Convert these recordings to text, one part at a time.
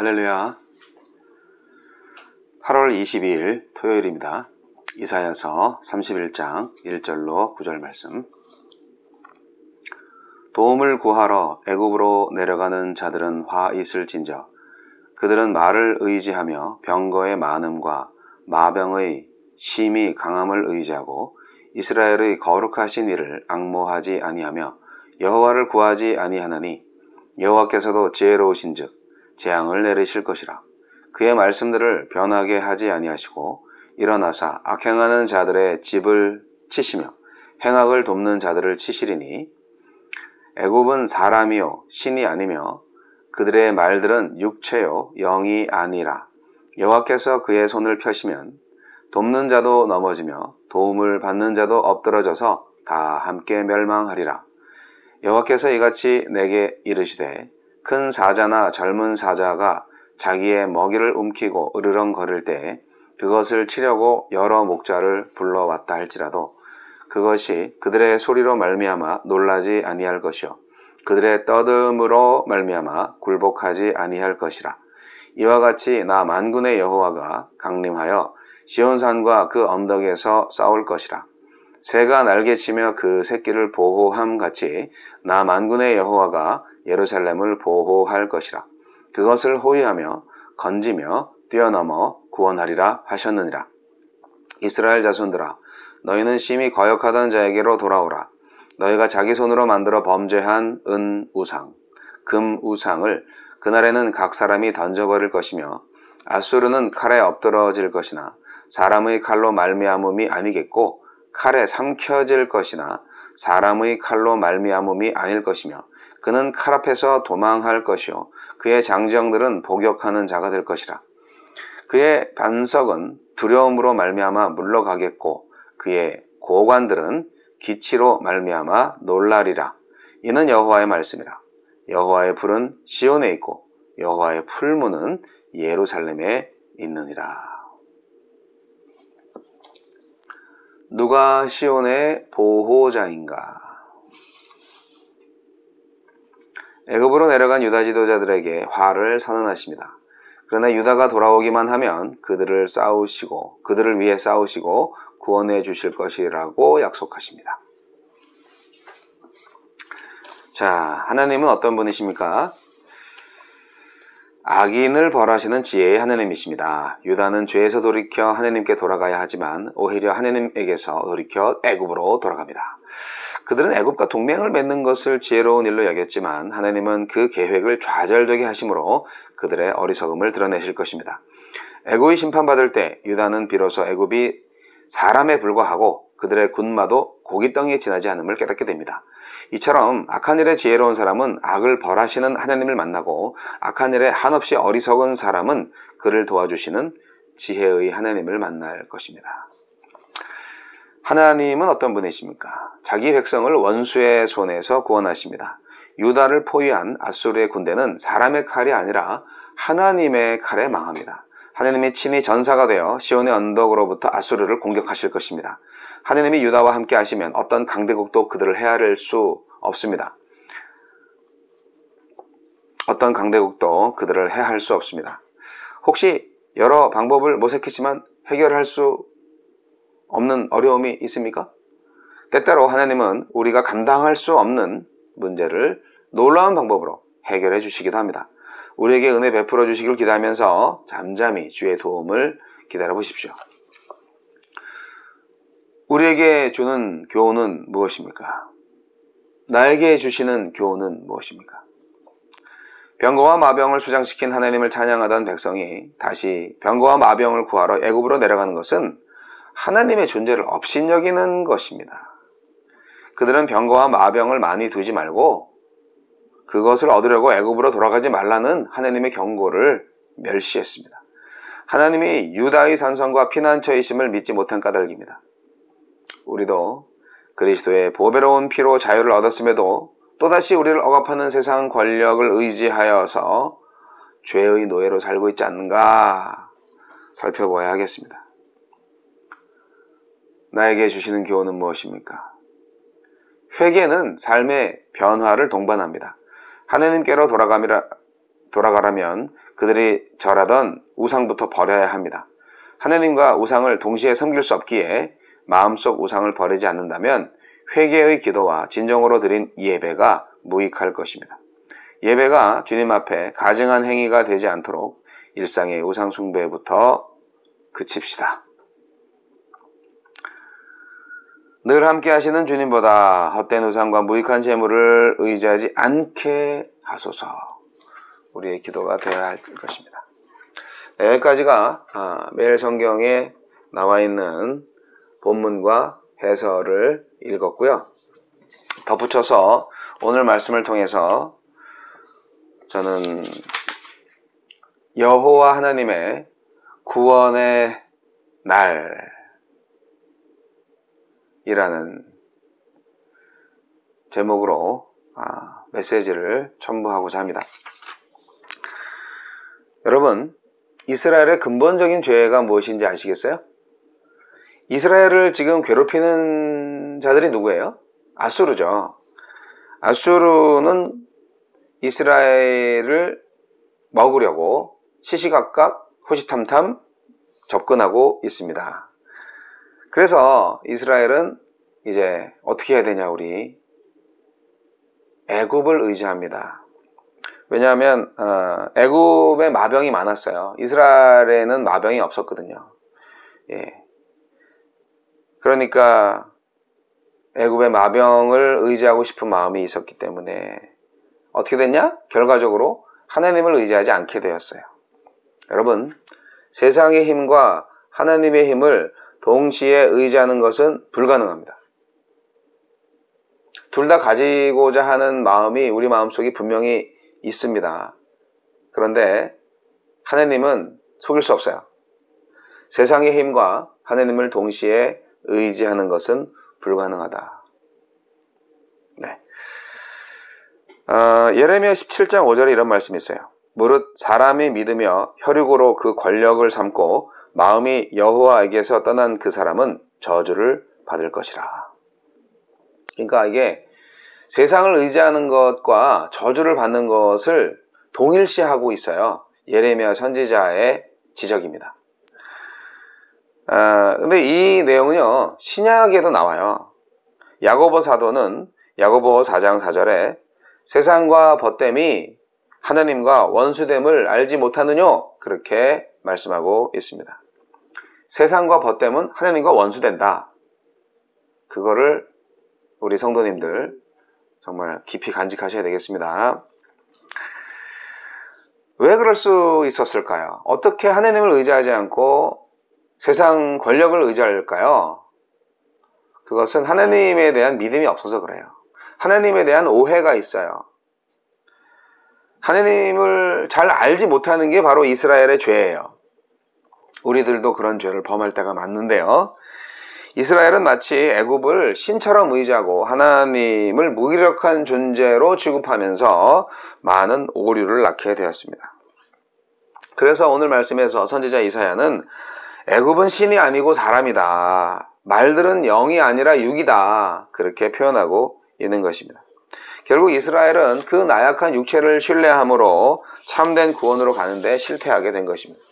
할렐루야. 8월 22일 토요일입니다. 이사야서 31장 1절로 9절 말씀. 도움을 구하러 애굽으로 내려가는 자들은 화 있을진저 그들은 말을 의지하며 병거의 많음과 마병의 심히 강함을 의지하고 이스라엘의 거룩하신 이를 앙모하지 아니하며 여호와를 구하지 아니하나니 여호와께서도 지혜로우신즉 재앙을 내리실 것이라. 그의 말씀들을 변하게 하지 아니하시고 일어나사 악행하는 자들의 집을 치시며 행악을 돕는 자들을 치시리니 애굽은 사람이요 신이 아니며 그들의 말들은 육체요 영이 아니라. 여호와께서 그의 손을 펴시면 돕는 자도 넘어지며 도움을 받는 자도 엎드러져서 다 함께 멸망하리라. 여호와께서 이같이 내게 이르시되 큰 사자나 젊은 사자가 자기의 먹이를 움키고 으르렁거릴 때 그것을 치려고 여러 목자를 불러왔다 할지라도 그것이 그들의 소리로 말미암아 놀라지 아니할 것이요 그들의 떠듬으로 말미암아 굴복하지 아니할 것이라. 이와 같이 나 만군의 여호와가 강림하여 시온산과 그 언덕에서 싸울 것이라. 새가 날개치며 그 새끼를 보호함 같이 나 만군의 여호와가 예루살렘을 보호할 것이라. 그것을 호위하며 건지며 뛰어넘어 구원하리라 하셨느니라. 이스라엘 자손들아, 너희는 심히 거역하던 자에게로 돌아오라. 너희가 자기 손으로 만들어 범죄한 은 우상, 금 우상을 그날에는 각 사람이 던져버릴 것이며 아수르는 칼에 엎드러질 것이나 사람의 칼로 말미암음이 아니겠고 칼에 삼켜질 것이나 사람의 칼로 말미암음이 아닐 것이며 그는 칼 앞에서 도망할 것이요 그의 장정들은 복역하는 자가 될 것이라. 그의 반석은 두려움으로 말미암아 물러가겠고 그의 고관들은 기치로 말미암아 놀라리라. 이는 여호와의 말씀이라. 여호와의 불은 시온에 있고 여호와의 풀무는 예루살렘에 있느니라. 누가 시온의 보호자인가? 애굽으로 내려간 유다 지도자들에게 화를 선언하십니다. 그러나 유다가 돌아오기만 하면 그들을 위해 싸우시고 구원해 주실 것이라고 약속하십니다. 자, 하나님은 어떤 분이십니까? 악인을 벌하시는 지혜의 하나님이십니다. 유다는 죄에서 돌이켜 하나님께 돌아가야 하지만 오히려 하나님에게서 돌이켜 애굽으로 돌아갑니다. 그들은 애굽과 동맹을 맺는 것을 지혜로운 일로 여겼지만 하나님은 그 계획을 좌절되게 하심으로 그들의 어리석음을 드러내실 것입니다. 애굽이 심판받을 때 유다는 비로소 애굽이 사람에 불과하고 그들의 군마도 고깃덩이에 지나지 않음을 깨닫게 됩니다. 이처럼 악한 일에 지혜로운 사람은 악을 벌하시는 하나님을 만나고 악한 일에 한없이 어리석은 사람은 그를 도와주시는 지혜의 하나님을 만날 것입니다. 하나님은 어떤 분이십니까? 자기 백성을 원수의 손에서 구원하십니다. 유다를 포위한 아수르의 군대는 사람의 칼이 아니라 하나님의 칼에 망합니다. 하나님이 친히 전사가 되어 시온의 언덕으로부터 아수르를 공격하실 것입니다. 하나님이 유다와 함께 하시면 어떤 강대국도 그들을 헤아릴 수 없습니다. 어떤 강대국도 그들을 해할 수 없습니다. 혹시 여러 방법을 모색했지만 해결할 수 없는 어려움이 있습니까? 때때로 하나님은 우리가 감당할 수 없는 문제를 놀라운 방법으로 해결해 주시기도 합니다. 우리에게 은혜 베풀어 주시길 기대하면서 잠잠히 주의 도움을 기다려 보십시오. 우리에게 주는 교훈은 무엇입니까? 나에게 주시는 교훈은 무엇입니까? 병거와 마병을 수장시킨 하나님을 찬양하던 백성이 다시 병거와 마병을 구하러 애굽으로 내려가는 것은 하나님의 존재를 업신여기는 것입니다. 그들은 병거와 마병을 많이 두지 말고 그것을 얻으려고 애굽으로 돌아가지 말라는 하나님의 경고를 멸시했습니다. 하나님이 유다의 산성과 피난처이심을 믿지 못한 까닭입니다. 우리도 그리스도의 보배로운 피로 자유를 얻었음에도 또다시 우리를 억압하는 세상 권력을 의지하여서 죄의 노예로 살고 있지 않는가 살펴보아야 하겠습니다. 나에게 주시는 교훈은 무엇입니까? 회개는 삶의 변화를 동반합니다. 하나님께로 돌아가라면 그들이 절하던 우상부터 버려야 합니다. 하느님과 우상을 동시에 섬길 수 없기에 마음속 우상을 버리지 않는다면 회개의 기도와 진정으로 드린 예배가 무익할 것입니다. 예배가 주님 앞에 가증한 행위가 되지 않도록 일상의 우상 숭배부터 그칩시다. 늘 함께 하시는 주님보다 헛된 우상과 무익한 재물을 의지하지 않게 하소서. 우리의 기도가 되어야 할 것입니다. 네, 여기까지가 매일 성경에 나와 있는 본문과 해설을 읽었고요. 덧붙여서 오늘 말씀을 통해서 저는 여호와 하나님의 구원의 날이라는 제목으로 메시지를 첨부하고자 합니다. 여러분, 이스라엘의 근본적인 죄가 무엇인지 아시겠어요? 이스라엘을 지금 괴롭히는 자들이 누구예요? 아수르죠. 아수르는 이스라엘을 먹으려고 시시각각 호시탐탐 접근하고 있습니다. 그래서 이스라엘은 이제 어떻게 해야 되냐, 우리 애굽을 의지합니다. 왜냐하면 애굽에 마병이 많았어요. 이스라엘에는 마병이 없었거든요. 예. 그러니까 애굽의 마병을 의지하고 싶은 마음이 있었기 때문에 어떻게 됐냐? 결과적으로 하나님을 의지하지 않게 되었어요. 여러분, 세상의 힘과 하나님의 힘을 동시에 의지하는 것은 불가능합니다. 둘 다 가지고자 하는 마음이 우리 마음속에 분명히 있습니다. 그런데 하나님은 속일 수 없어요. 세상의 힘과 하나님을 동시에 의지하는 것은 불가능하다. 네. 예레미야 17장 5절에 이런 말씀이 있어요. 무릇 사람이 믿으며 혈육으로 그 권력을 삼고 마음이 여호와에게서 떠난 그 사람은 저주를 받을 것이라. 그러니까 이게 세상을 의지하는 것과 저주를 받는 것을 동일시하고 있어요. 예레미야 선지자의 지적입니다. 근데 이 내용은요, 신약에도 나와요. 야고보 사도는 야고보 4장 4절에 세상과 벗됨이 하나님과 원수됨을 알지 못하느뇨? 그렇게 말씀하고 있습니다. 세상과 벗됨은 하나님과 원수된다. 그거를 우리 성도님들 정말 깊이 간직하셔야 되겠습니다. 왜 그럴 수 있었을까요? 어떻게 하나님을 의지하지 않고 세상 권력을 의지할까요? 그것은 하나님에 대한 믿음이 없어서 그래요. 하나님에 대한 오해가 있어요. 하나님을 잘 알지 못하는 게 바로 이스라엘의 죄예요. 우리들도 그런 죄를 범할 때가 많은데요. 이스라엘은 마치 애굽을 신처럼 의지하고 하나님을 무기력한 존재로 취급하면서 많은 오류를 낳게 되었습니다. 그래서 오늘 말씀에서 선지자 이사야는 애굽은 신이 아니고 사람이다. 말들은 영이 아니라 육이다. 그렇게 표현하고 있는 것입니다. 결국 이스라엘은 그 나약한 육체를 신뢰함으로 참된 구원으로 가는데 실패하게 된 것입니다.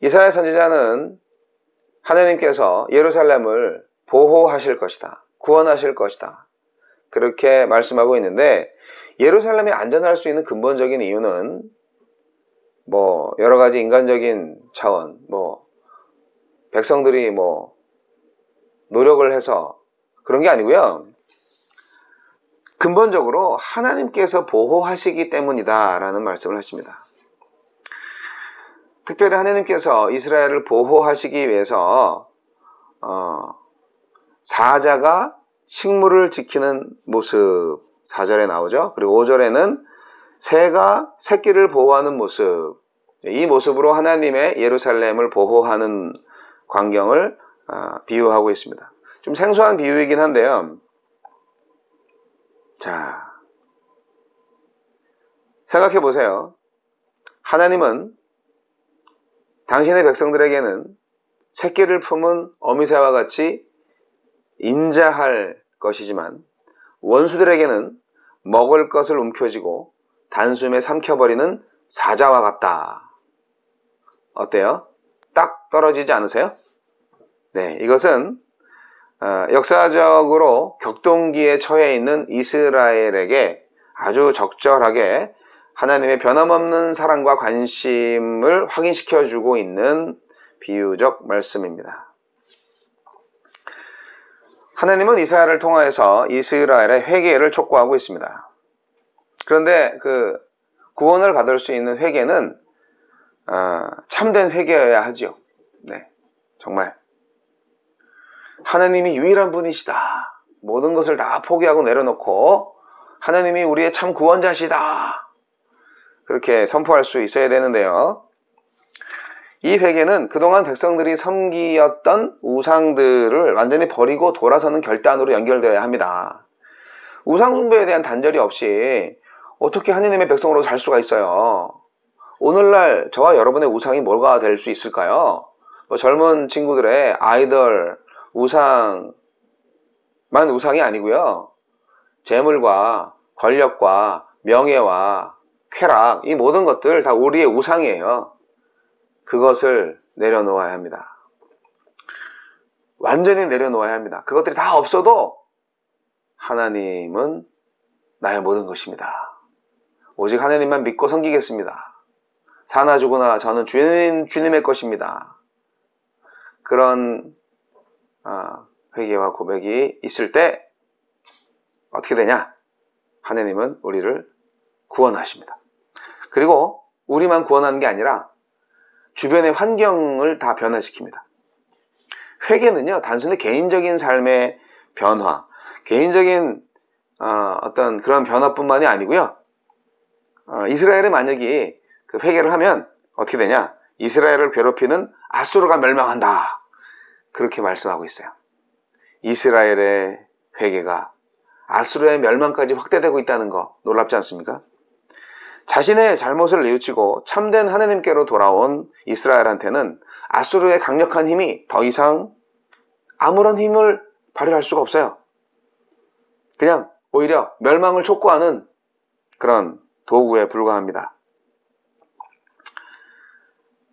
이사야 선지자는 하나님께서 예루살렘을 보호하실 것이다. 구원하실 것이다. 그렇게 말씀하고 있는데 예루살렘이 안전할 수 있는 근본적인 이유는 여러 가지 인간적인 차원, 백성들이 노력을 해서 그런 게 아니고요. 근본적으로 하나님께서 보호하시기 때문이다 라는 말씀을 하십니다. 특별히 하나님께서 이스라엘을 보호하시기 위해서 사자가 식물을 지키는 모습 4절에 나오죠. 그리고 5절에는 새가 새끼를 보호하는 모습, 이 모습으로 하나님의 예루살렘을 보호하는 광경을 비유하고 있습니다. 좀 생소한 비유이긴 한데요. 자, 생각해 보세요. 하나님은 당신의 백성들에게는 새끼를 품은 어미새와 같이 인자할 것이지만 원수들에게는 먹을 것을 움켜쥐고 단숨에 삼켜버리는 사자와 같다. 어때요? 딱 떨어지지 않으세요? 네, 이것은 역사적으로 격동기에 처해 있는 이스라엘에게 아주 적절하게 하나님의 변함없는 사랑과 관심을 확인시켜주고 있는 비유적 말씀입니다. 하나님은 이사야를 통하여서 이스라엘의 회개를 촉구하고 있습니다. 그런데 그 구원을 받을 수 있는 회개는 참된 회개여야 하죠. 네, 정말 하나님이 유일한 분이시다. 모든 것을 다 포기하고 내려놓고 하나님이 우리의 참 구원자시다. 그렇게 선포할 수 있어야 되는데요. 이 회개는 그동안 백성들이 섬기었던 우상들을 완전히 버리고 돌아서는 결단으로 연결되어야 합니다. 우상 숭배에 대한 단절이 없이 어떻게 하나님의 백성으로 살 수가 있어요? 오늘날 저와 여러분의 우상이 뭐가 될 수 있을까요? 젊은 친구들의 아이돌, 우상만 우상이 아니고요. 재물과 권력과 명예와 쾌락, 이 모든 것들 다 우리의 우상이에요. 그것을 내려놓아야 합니다. 완전히 내려놓아야 합니다. 그것들이 다 없어도 하나님은 나의 모든 것입니다. 오직 하나님만 믿고 섬기겠습니다. 사나 죽으나 저는 주님의 것입니다. 그런 회개와 고백이 있을 때 어떻게 되냐? 하나님은 우리를 구원하십니다. 그리고 우리만 구원하는 게 아니라 주변의 환경을 다 변화시킵니다. 회개는요, 단순히 개인적인 삶의 변화, 개인적인 어떤 그런 변화뿐만이 아니고요. 이스라엘의 만약에 그 회개를 하면 어떻게 되냐? 이스라엘을 괴롭히는 아수르가 멸망한다. 그렇게 말씀하고 있어요. 이스라엘의 회개가 아수르의 멸망까지 확대되고 있다는 거 놀랍지 않습니까? 자신의 잘못을 뉘우치고 참된 하나님께로 돌아온 이스라엘한테는 아수르의 강력한 힘이 더 이상 아무런 힘을 발휘할 수가 없어요. 그냥 오히려 멸망을 촉구하는 그런 도구에 불과합니다.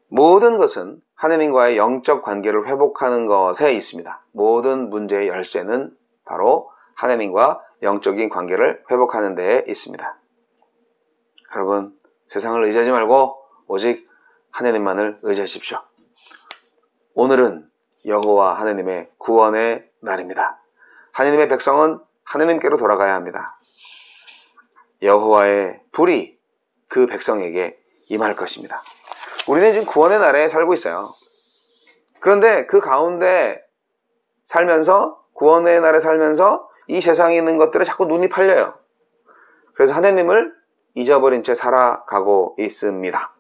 모든 것은 하나님과의 영적 관계를 회복하는 것에 있습니다. 모든 문제의 열쇠는 바로 하나님과 영적인 관계를 회복하는 데에 있습니다. 여러분, 세상을 의지하지 말고 오직 하나님만을 의지하십시오. 오늘은 여호와 하나님의 구원의 날입니다. 하나님의 백성은 하나님께로 돌아가야 합니다. 여호와의 불이 그 백성에게 임할 것입니다. 우리는 지금 구원의 날에 살고 있어요. 그런데 그 가운데 살면서, 구원의 날에 살면서 이 세상에 있는 것들에 자꾸 눈이 팔려요. 그래서 하나님을 잊어버린 채 살아가고 있습니다.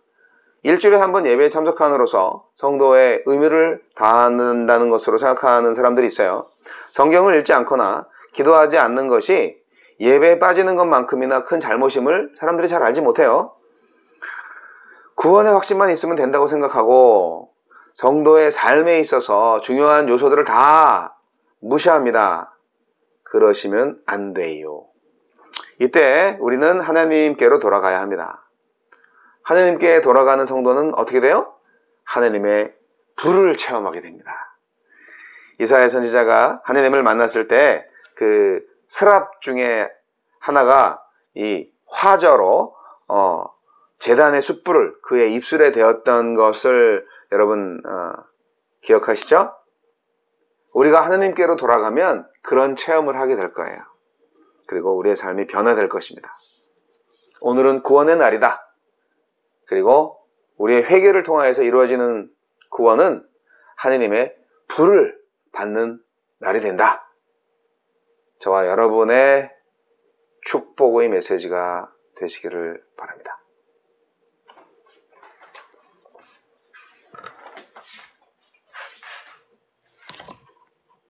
일주일에 한 번 예배에 참석함으로써 성도의 의미를 다한다는 것으로 생각하는 사람들이 있어요. 성경을 읽지 않거나 기도하지 않는 것이 예배에 빠지는 것만큼이나 큰 잘못임을 사람들이 잘 알지 못해요. 구원의 확신만 있으면 된다고 생각하고 성도의 삶에 있어서 중요한 요소들을 다 무시합니다. 그러시면 안 돼요. 이때 우리는 하나님께로 돌아가야 합니다. 하나님께 돌아가는 성도는 어떻게 돼요? 하나님의 불을 체험하게 됩니다. 이사야 선지자가 하나님을 만났을 때 그 스랍 중에 하나가 이 화저로 제단의 숯불을 그의 입술에 대었던 것을 여러분 기억하시죠? 우리가 하나님께로 돌아가면 그런 체험을 하게 될 거예요. 그리고 우리의 삶이 변화될 것입니다. 오늘은 구원의 날이다. 그리고 우리의 회개를 통하여서 이루어지는 구원은 하나님의 불을 받는 날이 된다. 저와 여러분의 축복의 메시지가 되시기를 바랍니다.